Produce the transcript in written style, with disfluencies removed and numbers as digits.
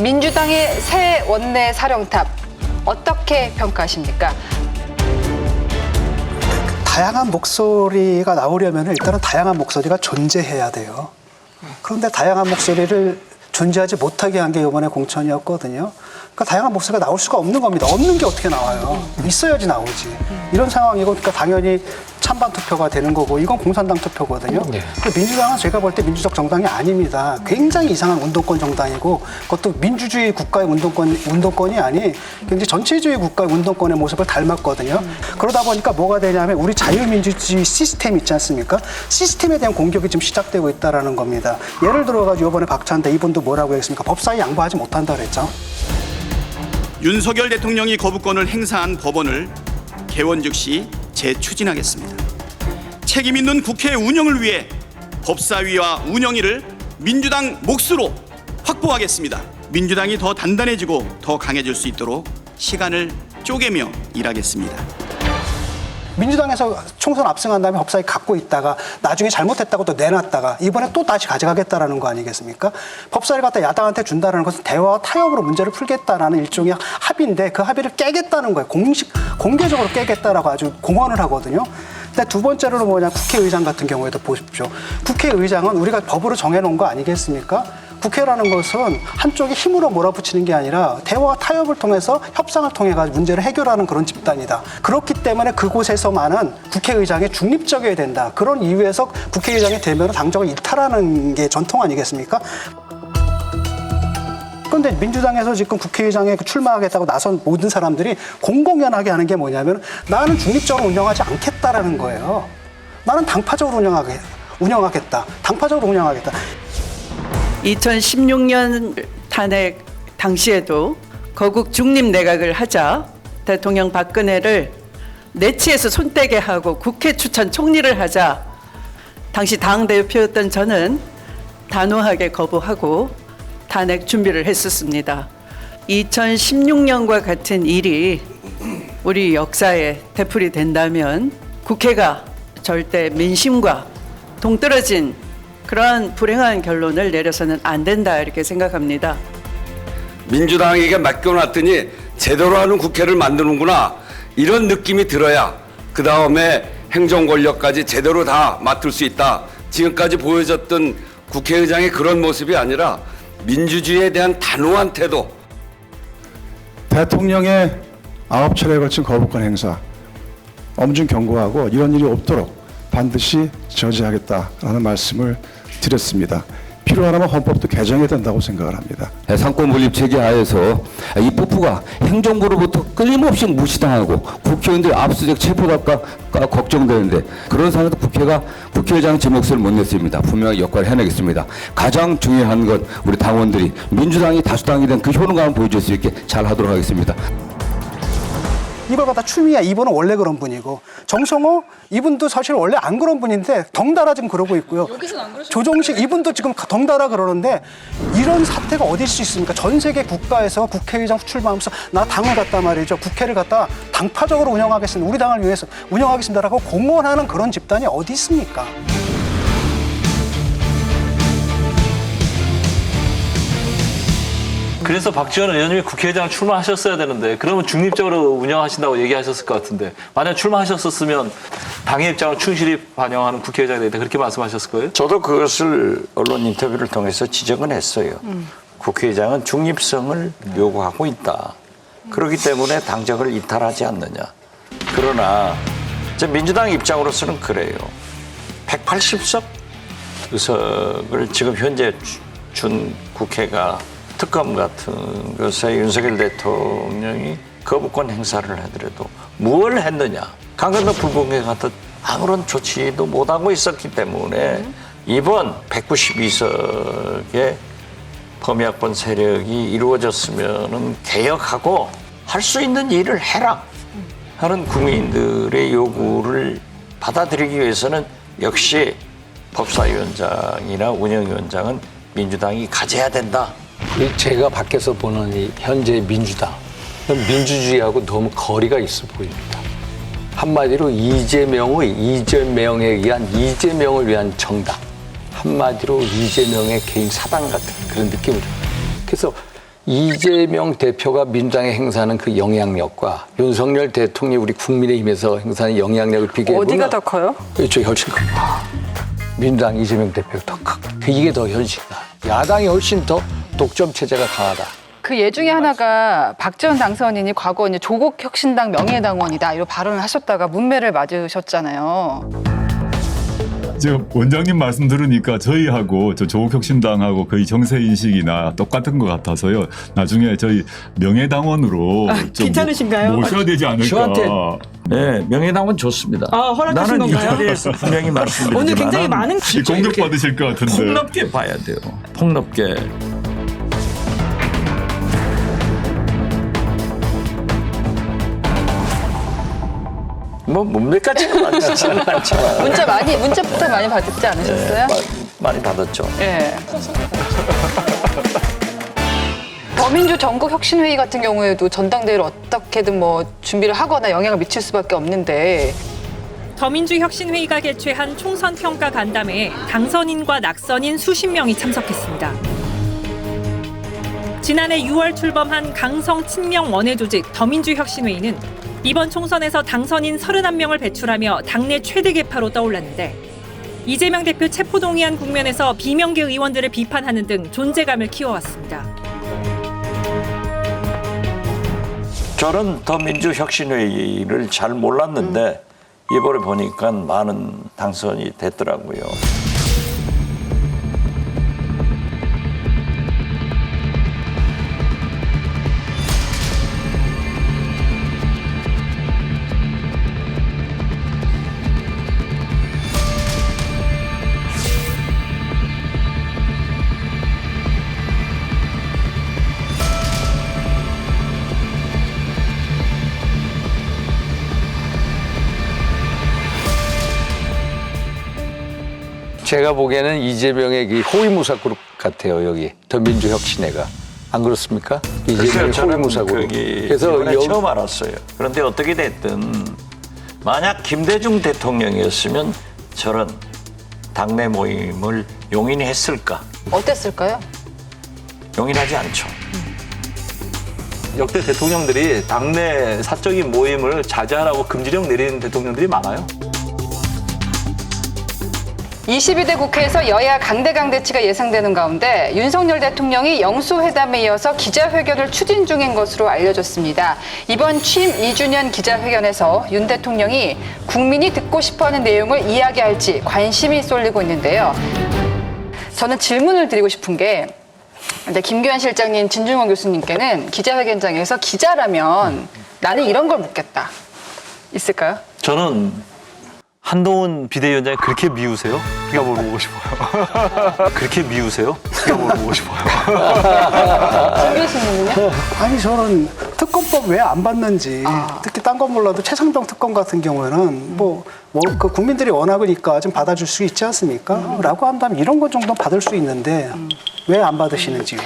민주당의 새 원내 사령탑 어떻게 평가하십니까? 다양한 목소리가 나오려면 일단은 다양한 목소리가 존재해야 돼요. 그런데 다양한 목소리를 존재하지 못하게 한 게 이번에 공천이었거든요. 그러니까 다양한 목소리가 나올 수가 없는 겁니다. 없는 게 어떻게 나와요? 있어야지 나오지. 이런 상황이고, 그러니까 당연히 찬반 투표가 되는 거고, 이건 공산당 투표거든요. 민주당은 제가 볼 때 민주적 정당이 아닙니다. 굉장히 이상한 운동권 정당이고, 그것도 민주주의 국가의 운동권이 아닌 굉장히 전체주의 국가의 운동권의 모습을 닮았거든요. 그러다 보니까 뭐가 되냐면 우리 자유민주주의 시스템 있지 않습니까? 시스템에 대한 공격이 지금 시작되고 있다는 겁니다. 예를 들어가지고 이번에 박찬대 이분도 뭐라고 했습니까? 법사위 양보하지 못한다 그랬죠. 윤석열 대통령이 거부권을 행사한 법원을 개원 즉시 재추진하겠습니다. 책임 있는 국회 운영을 위해 법사위와 운영위를 민주당 몫으로 확보하겠습니다. 민주당이 더 단단해지고 더 강해질 수 있도록 시간을 쪼개며 일하겠습니다. 민주당에서 총선 압승한 다음에 법사위 갖고 있다가 나중에 잘못했다고 또 내놨다가 이번에 또 다시 가져가겠다라는 거 아니겠습니까? 법사위를 갖다 야당한테 준다는 것은 대화와 타협으로 문제를 풀겠다라는 일종의 합의인데 그 합의를 깨겠다는 거예요. 공개적으로 깨겠다라고 아주 공언을 하거든요. 근데 두 번째로는 뭐냐, 국회의장 같은 경우에도 보십시오. 국회의장은 우리가 법으로 정해놓은 거 아니겠습니까? 국회라는 것은 한쪽에 힘으로 몰아붙이는 게 아니라 대화와 타협을 통해서 협상을 통해 가지고 문제를 해결하는 그런 집단이다. 그렇기 때문에 그곳에서만은 국회의장이 중립적이어야 된다. 그런 이유에서 국회의장이 되면 당적을 이탈하는 게 전통 아니겠습니까? 그런데 민주당에서 지금 국회의장에 출마하겠다고 나선 모든 사람들이 공공연하게 하는 게 뭐냐면 나는 중립적으로 운영하지 않겠다라는 거예요. 나는 당파적으로 운영하겠다. 당파적으로 운영하겠다. 2016년 탄핵 당시에도 거국 중립 내각을 하자 대통령 박근혜를 내치에서 손떼게 하고 국회 추천 총리를 하자 당시 당대표였던 저는 단호하게 거부하고 탄핵 준비를 했었습니다. 2016년과 같은 일이 우리 역사에 되풀이 된다면 국회가 절대 민심과 동떨어진 그러한 불행한 결론을 내려서는 안 된다 이렇게 생각합니다. 민주당에게 맡겨놨더니 제대로 하는 국회를 만드는구나 이런 느낌이 들어야 그 다음에 행정 권력까지 제대로 다 맡을 수 있다. 지금까지 보여줬던 국회의장의 그런 모습이 아니라 민주주의에 대한 단호한 태도. 대통령의 9차례에 걸친 거부권 행사 엄중 경고하고 이런 일이 없도록 반드시 저지하겠다라는 말씀을 드렸습니다. 필요하다면 헌법도 개정해야 된다고 생각을 합니다. 상권 분립 체계 하에서 이 법부가 행정부로부터 끊임없이 무시당하고 국회의원들 압수수색 체포될까 걱정되는데 그런 상황에서 국회가 국회의장 제 몫을 못 냈습니다. 분명히 역할을 해내겠습니다. 가장 중요한 건 우리 당원들이 민주당이 다수당이 된 그 효능감을 보여줄 수 있게 잘 하도록 하겠습니다. 이걸 갖다 추미애 이분은 원래 그런 분이고 정성호 이분도 사실 원래 안 그런 분인데 덩달아 지금 그러고 있고요. 조정식 이분도 지금 덩달아 그러는데 이런 사태가 어디 있을 수 있습니까? 전 세계 국가에서 국회의장 출마하면서 나 당을 갖다 말이죠. 국회를 갖다 당파적으로 운영하겠습니다. 우리 당을 위해서 운영하겠습니다라고 공언하는 그런 집단이 어디 있습니까? 그래서 박지원 의원님이 국회의장 출마하셨어야 되는데 그러면 중립적으로 운영하신다고 얘기하셨을 것 같은데 만약 출마하셨었으면 당의 입장을 충실히 반영하는 국회의장이 되겠다 그렇게 말씀하셨을 거예요? 저도 그것을 언론 인터뷰를 통해서 지적은 했어요. 국회의장은 중립성을 요구하고 있다. 그렇기 때문에 당적을 이탈하지 않느냐. 그러나 민주당 입장으로서는 그래요. 180석 의석을 지금 현재 준 국회가 특검 같은 것에 윤석열 대통령이 거부권 행사를 하더라도 뭘 했느냐. 강간도 불공개 같은 아무런 조치도 못하고 있었기 때문에 이번 192석의 범야권 세력이 이루어졌으면 개혁하고 할 수 있는 일을 해라 하는 국민들의 요구를 받아들이기 위해서는 역시 법사위원장이나 운영위원장은 민주당이 가져야 된다. 제가 밖에서 보는 이 현재 민주당, 민주주의하고 너무 거리가 있어 보입니다. 한마디로 이재명에 의한 이재명을 위한 정당, 한마디로 이재명의 개인 사당 같은 그런 느낌을 줍니다. 그래서 이재명 대표가 민주당에 행사하는 그 영향력과 윤석열 대통령이 우리 국민의힘에서 행사하는 영향력을 비교해보면 어디가 더 커요? 이쪽이 훨씬 큽니다. 민주당 이재명 대표가 더 크고 이게 더 현실이다. 야당이 훨씬 더 독점 체제가 강하다. 그 예 중에 하나가 박지원 당선인이 과거 이제 조국 혁신당 명예당원이다 이런 발언을 하셨다가 문매를 맞으셨잖아요. 지금 원장님 말씀 들으니까 저희하고 저 조국혁신당하고 거의 정세 인식이나 똑같은 것 같아서요. 나중에 저희 명예당원으로 좀 괜찮으신가요? 모셔야 되지 않을까. 저한테 네, 명예당원 좋습니다. 허락하신 나는 이 건가요? 자리에서 분명히 말씀드리지만 오늘 굉장히 많은 공격받으실 것 같은데. 폭넓게 봐야 돼요. 폭넓게. 뭐 문맥까지는 많지는 않지만 문자부터 많이 받지 않으셨어요? 많이 받았죠. 예. 더민주 전국혁신회의 같은 경우에도 전당대회를 어떻게든 뭐 준비를 하거나 영향을 미칠 수밖에 없는데 더민주 혁신회의가 개최한 총선 평가 간담회에 당선인과 낙선인 수십 명이 참석했습니다. 지난해 6월 출범한 강성 친명 원외 조직 더민주 혁신회의는 이번 총선에서 당선인 31명을 배출하며 당내 최대 개파로 떠올랐는데 이재명 대표 체포동의안 국면에서 비명계 의원들을 비판하는 등 존재감을 키워왔습니다. 저는 더민주혁신회의를 잘 몰랐는데 이번에 보니까 많은 당선이 됐더라고요. 제가 보기에는 이재명의 그 호위무사 그룹 같아요. 여기 더민주혁신회가. 안 그렇습니까? 이재명의 호위무사 그룹. 그래서 처음 알았어요. 그런데 어떻게 됐든 만약 김대중 대통령이었으면 저런 당내 모임을 용인했을까? 어땠을까요? 용인하지 않죠. 역대 대통령들이 당내 사적인 모임을 자제하라고 금지령 내리는 대통령들이 많아요. 22대 국회에서 여야 강대강 대치가 예상되는 가운데 윤석열 대통령이 영수회담에 이어서 기자회견을 추진 중인 것으로 알려졌습니다. 이번 취임 2주년 기자회견에서 윤 대통령이 국민이 듣고 싶어하는 내용을 이야기할지 관심이 쏠리고 있는데요. 저는 질문을 드리고 싶은 게 이제 김규환 실장님, 진중권 교수님께는 기자회견장에서 기자라면 나는 이런 걸 묻겠다. 있을까요? 저는 한동훈 비대위원장이 그렇게 미우세요? 그가 물어보고 싶어요. 그렇게 미우세요? 그가 물어보고 싶어요. 진 교수님은요? 아니 저는 특검법 왜 안 받는지 특히 딴 건 몰라도 최상병 특검 같은 경우에는 그 국민들이 원하니까 좀 받아줄 수 있지 않습니까? 라고 한다면 이런 것 정도 받을 수 있는데 왜 안 받으시는지요?